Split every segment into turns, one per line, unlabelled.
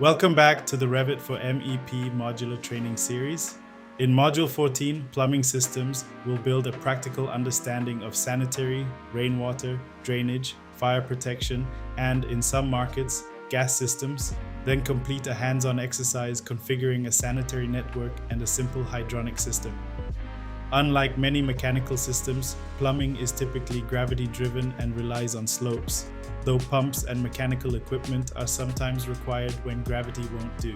Welcome back to the Revit for MEP modular training series. In Module 14, Plumbing Systems, we'll build a practical understanding of sanitary, rainwater, drainage, fire protection, and in some markets, gas systems, then complete a hands-on exercise configuring a sanitary network and a simple hydronic system. Unlike many mechanical systems, plumbing is typically gravity-driven and relies on slopes, though pumps and mechanical equipment are sometimes required when gravity won't do.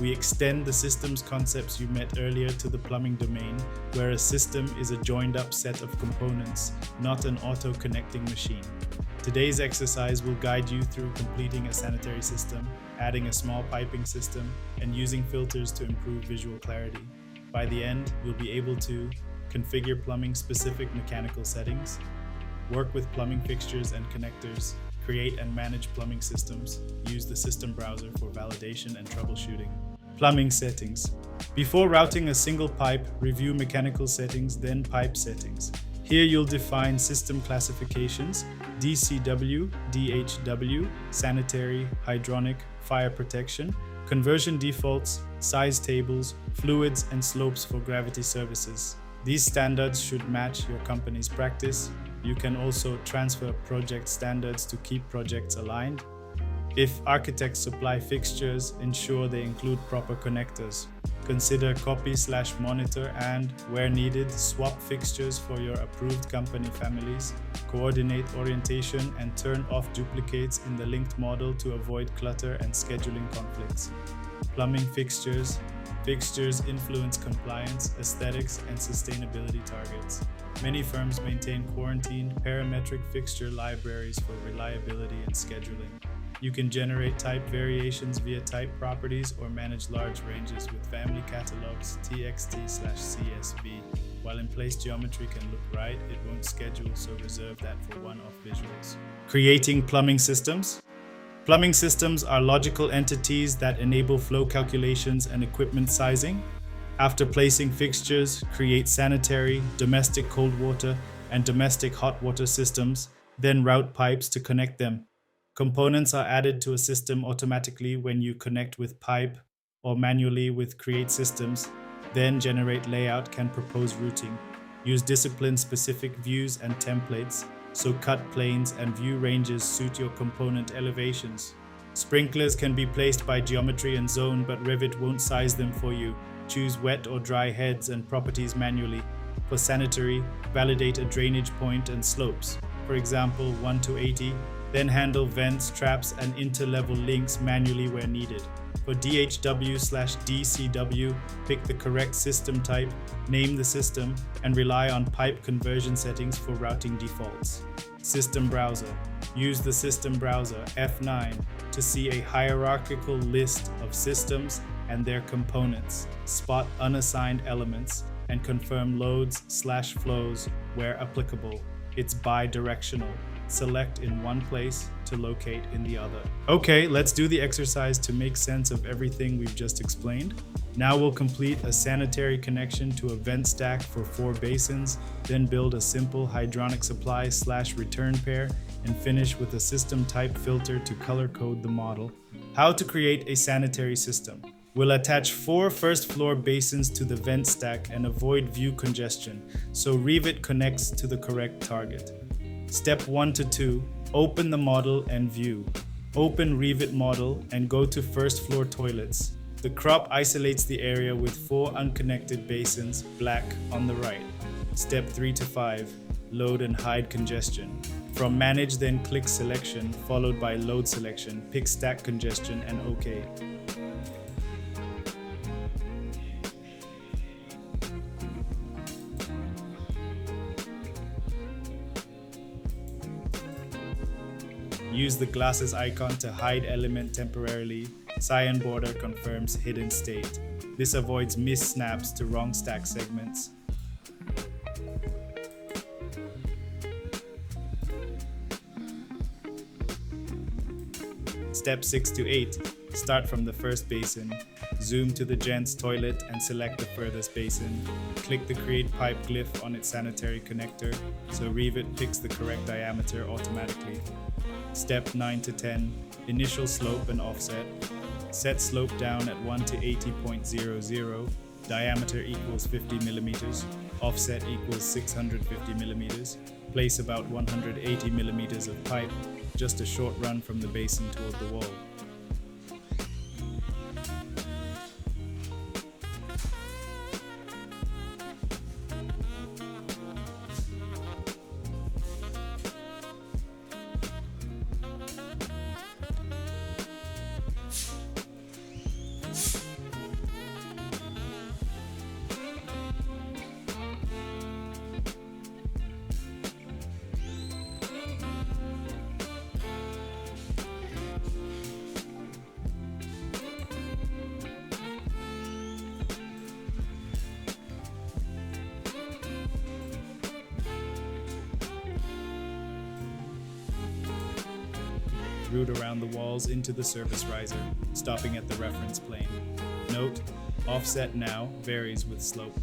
We extend the systems concepts you met earlier to the plumbing domain, where a system is a joined-up set of components, not an auto-connecting machine. Today's exercise will guide you through completing a sanitary system, adding a small piping system, and using filters to improve visual clarity. By the end, you'll be able to configure plumbing-specific mechanical settings, work with plumbing fixtures and connectors, create and manage plumbing systems, use the system browser for validation and troubleshooting. Plumbing settings. Before routing a single pipe, review mechanical settings, then pipe settings. Here you'll define system classifications, DCW, DHW, sanitary, hydronic, fire protection, conversion defaults, size tables, fluids, and slopes for gravity services. These standards should match your company's practice. You can also transfer project standards to keep projects aligned. If architects supply fixtures, ensure they include proper connectors. Consider copy/monitor and, where needed, swap fixtures for your approved company families. Coordinate orientation and turn off duplicates in the linked model to avoid clutter and scheduling conflicts. Plumbing fixtures. Fixtures influence compliance, aesthetics, and sustainability targets. Many firms maintain quarantined parametric fixture libraries for reliability and scheduling. You can generate type variations via type properties or manage large ranges with family catalogs, txt/CSV. While in-place geometry can look right, it won't schedule, so reserve that for one-off visuals. Creating plumbing systems. Plumbing systems are logical entities that enable flow calculations and equipment sizing. After placing fixtures, create sanitary, domestic cold water, and domestic hot water systems, then route pipes to connect them. Components are added to a system automatically when you connect with pipe or manually with create systems, then generate layout can propose routing. Use discipline-specific views and templates, so cut planes and view ranges suit your component elevations. Sprinklers can be placed by geometry and zone, but Revit won't size them for you. Choose wet or dry heads and properties manually. For sanitary, validate a drainage point and slopes, for example 1 to 80, then handle vents, traps, and interlevel links manually where needed. For DHW/DCW, pick the correct system type, name the system, and rely on pipe conversion settings for routing defaults. System browser. Use the system browser, F9, to see a hierarchical list of systems and their components, spot unassigned elements, and confirm loads/flows where applicable. It's bi-directional. Select in one place to locate in the other. Okay, let's do the exercise to make sense of everything we've just explained. Now we'll complete a sanitary connection to a vent stack for 4 basins, then build a simple hydronic supply/return pair, and finish with a system type filter to color code the model. How to create a sanitary system. We'll attach 4 first-floor basins to the vent stack and avoid view congestion, so Revit connects to the correct target. Step 1 to 2, open the model and view. Open Revit model and go to first floor toilets. The crop isolates the area with 4 unconnected basins, black, on the right. Step 3 to 5, load and hide congestion. From manage, then click selection, followed by load selection, pick stack congestion and OK. Use the glasses icon to hide element temporarily. Cyan border confirms hidden state. This avoids missed snaps to wrong stack segments. Step 6 to 8. Start from the first basin. Zoom to the gents toilet and select the furthest basin. Click the create pipe glyph on its sanitary connector, so Revit picks the correct diameter automatically. Step 9 to 10. Initial slope and offset. Set slope down at 1 to 80.00, diameter equals 50 millimeters, offset equals 650 millimeters. Place about 180 millimeters of pipe, just a short run from the basin toward the wall. Route around the walls into the service riser, stopping at the reference plane. Note, offset now varies with slope.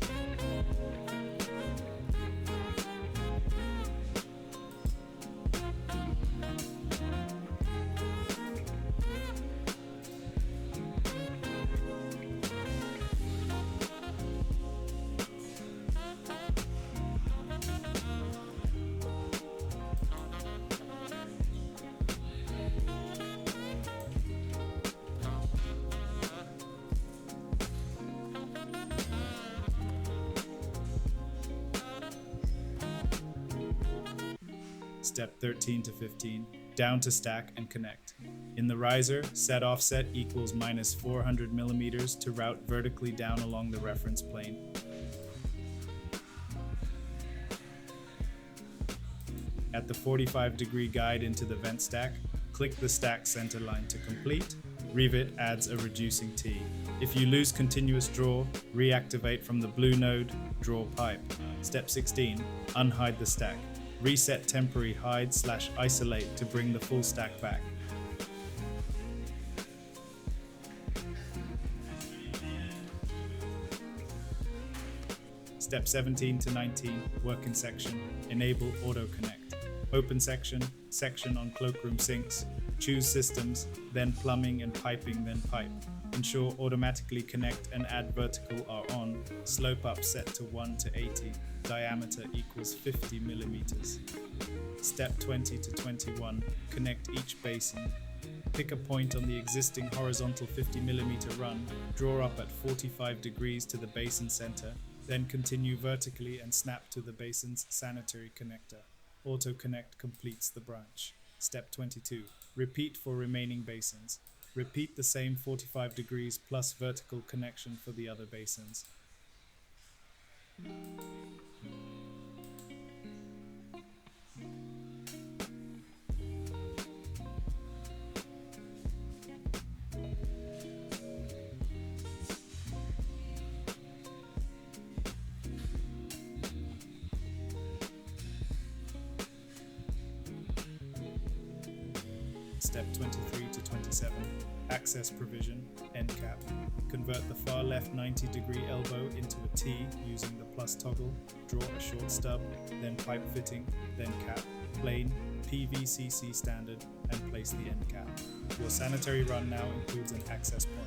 Step 13 to 15, down to stack and connect. In the riser, set offset equals minus 400 millimeters to route vertically down along the reference plane. At the 45-degree guide into the vent stack, click the stack center line to complete. Rivet adds a reducing T. If you lose continuous draw, reactivate from the blue node, draw pipe. Step 16, unhide the stack. Reset temporary hide/isolate to bring the full stack back. Step 17 to 19, work in section, enable auto connect. Open section, section on cloakroom sinks, choose systems, then plumbing and piping, then pipe. Ensure automatically connect and add vertical are on, slope up set to 1 to 80, diameter equals 50 millimeters. Step 20 to 21, connect each basin. Pick a point on the existing horizontal 50 millimeter run, draw up at 45 degrees to the basin center, then continue vertically and snap to the basin's sanitary connector. Auto connect completes the branch. Step 22, repeat for remaining basins. Repeat the same 45 degrees plus vertical connection for the other basins. Step 23 to 27, access provision, end cap. Convert the far left 90-degree elbow into a T using the plus toggle, draw a short stub, then pipe fitting, then cap, plane, PVCC standard, and place the end cap. Your sanitary run now includes an access point.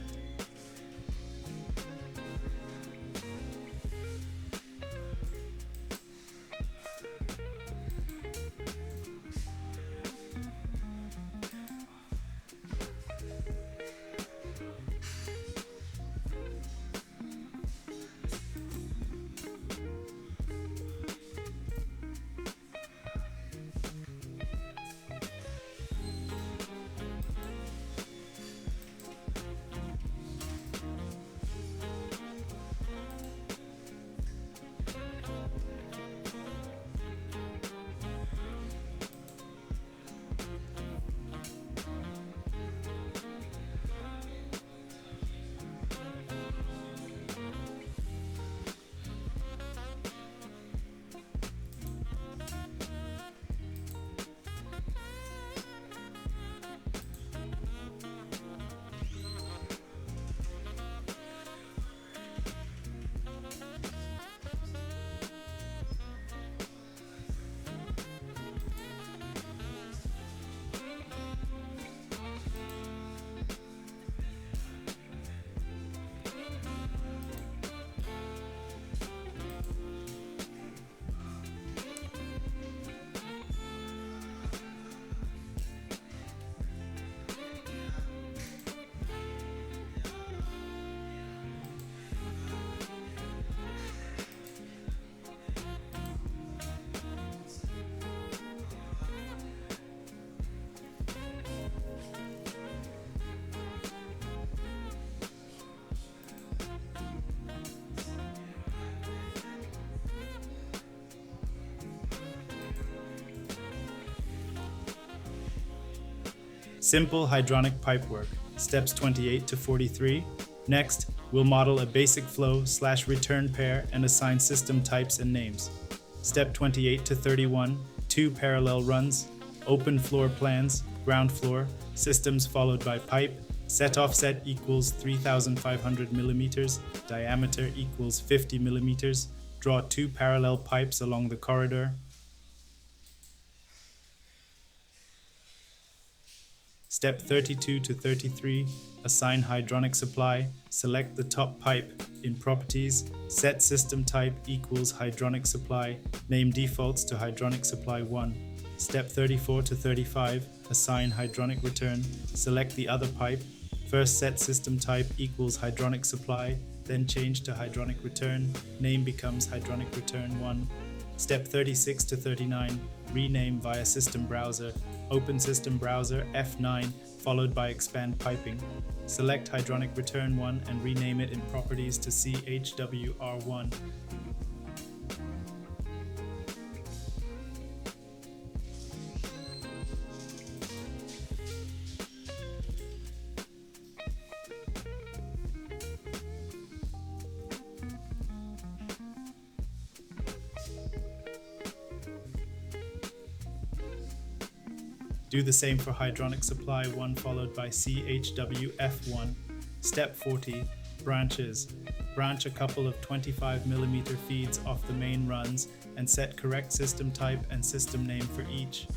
Simple hydronic pipework, steps 28 to 43. Next, we'll model a basic flow/return pair and assign system types and names. Step 28 to 31, 2 parallel runs, open floor plans, ground floor, systems followed by pipe, set offset equals 3,500 millimeters, diameter equals 50 millimeters, draw 2 parallel pipes along the corridor. Step 32 to 33, assign hydronic supply, select the top pipe. In properties, set system type equals hydronic supply, name defaults to hydronic supply 1. Step 34 to 35, assign hydronic return, select the other pipe. First set system type equals hydronic supply, then change to hydronic return, name becomes hydronic return 1. Step 36 to 39, rename via system browser, open system browser F9 followed by expand piping. Select hydronic return 1 and rename it in properties to CHWR1. Do the same for hydronic supply 1 followed by CHWF1. Step 40, branches. Branch a couple of 25mm feeds off the main runs and set correct system type and system name for each.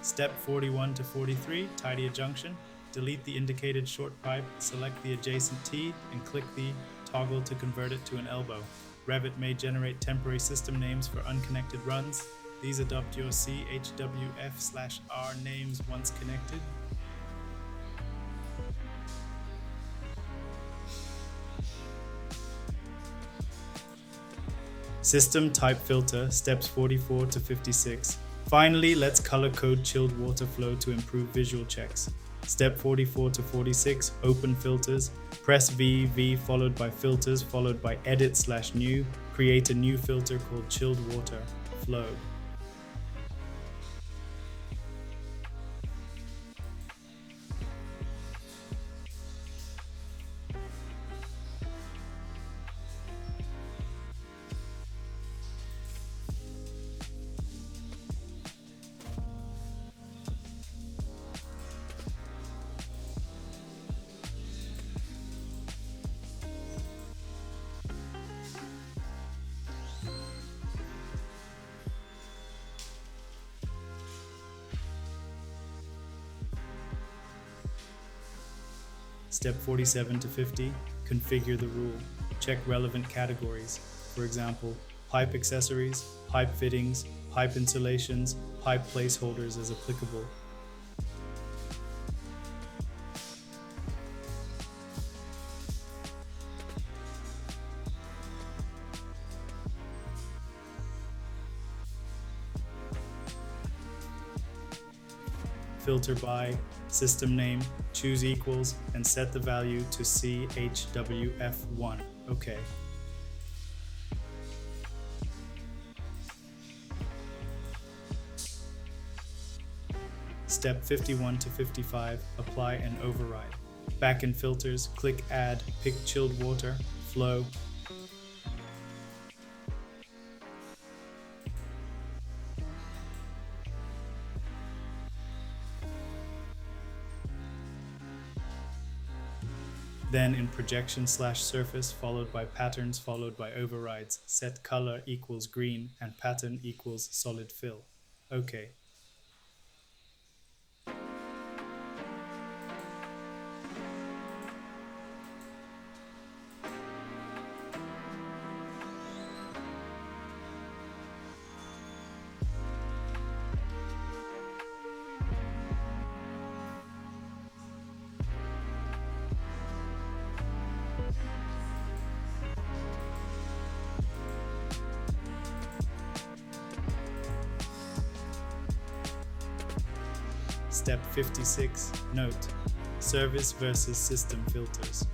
Step 41 to 43, tidy a junction. Delete the indicated short pipe, select the adjacent T, and click the toggle to convert it to an elbow. Revit may generate temporary system names for unconnected runs. These adopt your CHWF/R names once connected. System type filter, steps 44 to 56. Finally, let's color code chilled water flow to improve visual checks. Step 44 to 46, open filters. Press V followed by filters followed by edit/new. Create a new filter called chilled water flow. Step 47 to 50, configure the rule. Check relevant categories. For example, pipe accessories, pipe fittings, pipe insulations, pipe placeholders as applicable. Filter by, system name, choose equals, and set the value to CHWF1. OK. Step 51 to 55, apply and override. Back in filters, click Add, pick chilled water, flow. Then in projection/surface followed by patterns followed by overrides, set color equals green and pattern equals solid fill. OK. Step 56, note, service versus system filters.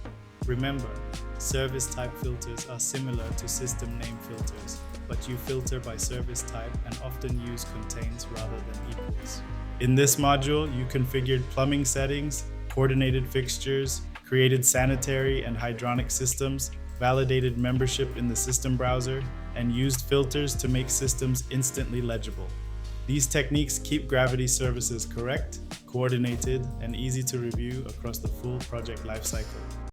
Remember, service type filters are similar to system name filters, but you filter by service type and often use contains rather than equals. In this module, you configured plumbing settings, coordinated fixtures, created sanitary and hydronic systems, validated membership in the system browser, and used filters to make systems instantly legible. These techniques keep Gravity services correct, coordinated, and easy to review across the full project lifecycle.